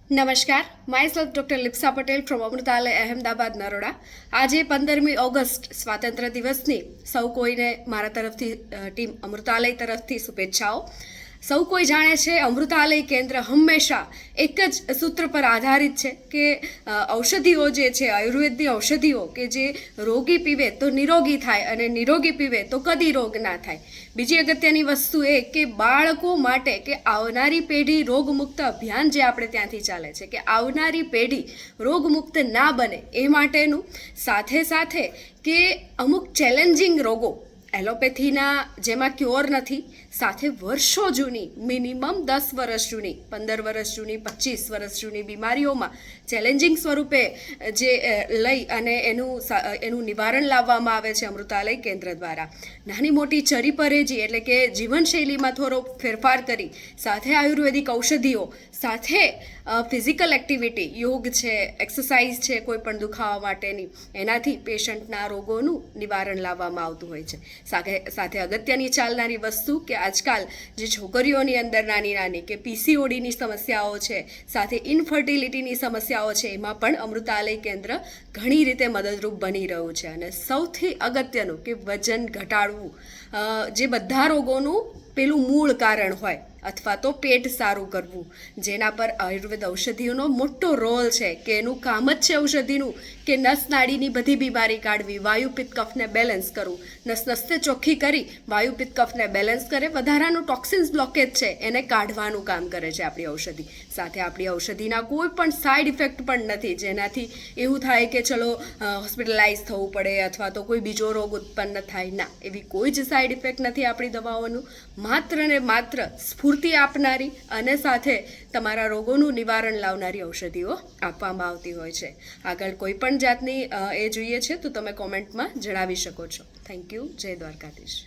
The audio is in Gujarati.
નમસ્કાર, my self doctor Lipsa Patel from Amrutalay Ahmedabad Naroda. આજે 15મી ઓગસ્ટ સ્વાતંત્ર્ય દિવસની સૌ કોઈને મારા તરફથી ટીમ અમૃતાલય તરફથી શુભેચ્છાઓ. સૌ કોઈ જાણે છે અમૃતાલય કેન્દ્ર હંમેશા એક જ સૂત્ર પર આધારિત છે કે ઔષધિઓ જે છે, આયુર્વેદની ઔષધિઓ કે જે રોગી પીવે તો નિરોગી થાય અને નિરોગી પીવે તો કદી રોગ ના થાય. બીજી અગત્યની વસ્તુ એ કે બાળકો માટે કે આવનારી પેઢી રોગમુક્ત અભિયાન જે આપણે ત્યાંથી ચાલે છે કે આવનારી પેઢી રોગમુક્ત ના બને એ માટેનું, સાથે સાથે કે અમુક ચેલેન્જિંગ રોગો એલોપેથીના જેમાં ક્યોર નથી, સાથે વર્ષો જૂની મિનિમમ 10 વર્ષ જૂની, 15 વર્ષ જૂની, 25 વર્ષ જૂની બીમારીઓમાં ચેલેન્જિંગ સ્વરૂપે જે લઈ અને એનું નિવારણ લાવવામાં આવે છે અમૃતાલય કેન્દ્ર દ્વારા. નાની મોટી ચરીપરેજી એટલે કે જીવનશૈલીમાં થોડો ફેરફાર કરી, સાથે આયુર્વેદિક ઔષધિઓ, સાથે ફિઝિકલ એક્ટિવિટી, યોગ છે, એક્સરસાઇઝ છે કોઈ પણ દુખાવા માટેની, એનાથી પેશન્ટના રોગોનું નિવારણ લાવવામાં આવતું હોય છે. સાથે અગત્યની ચાલનારી વસ્તુ કે આજકાલ જે છોકરીઓની અંદર નાની નાની કે પીસીઓડીની સમસ્યાઓ છે, સાથે ઇનફર્ટિલિટીની સમસ્યાઓ છે, એમાં પણ અમૃતાલય કેન્દ્ર ઘણી રીતે મદદરૂપ બની રહ્યું છે. અને સૌથી અગત્યનું કે વજન ઘટાડવું, જે બધા રોગોનું પેલું મૂળ કારણ હોય, અથવા તો પેટ સારું કરવું, જેના પર આયુર્વેદ ઔષધિઓનો મોટો રોલ છે કે એનું કામ જ છે ઔષધિનું કે નસ નાડીની બધી બીમારી કાઢવી, વાયુ પિત્ત કફને બેલેન્સ કરવું, નસને ચોખ્ખી કરી વાયુ પિત્ત કફને બેલેન્સ કરે, વધારાનું ટોક્સિન્સ બ્લોકેજ છે એને કાઢવાનું કામ કરે છે આપણી ઔષધિ. સાથે આપણી ઔષધિના કોઈ પણ સાઇડ ઇફેક્ટ પણ નથી જેનાથી એવું થાય કે ચલો હોસ્પિટલાઇઝ થવું પડે અથવા તો કોઈ બીજો રોગ ઉત્પન્ન થાય. ના, એવી કોઈ જ સાઇડ ઇફેક્ટ નથી આપણી દવાઓનું. માત્ર ને માત્ર સ્ફૂર્તિ આપનારી અને સાથે તમારા રોગોનું નિવારણ લાવનારી ઔષધિઓ આપવામાં આવતી હોય છે. આગળ કોઈ પણ જાતની એ જોઈએ છે તો તમે કોમેન્ટમાં જણાવી શકો છો. Thank you. જય દ્વારકાધીશ.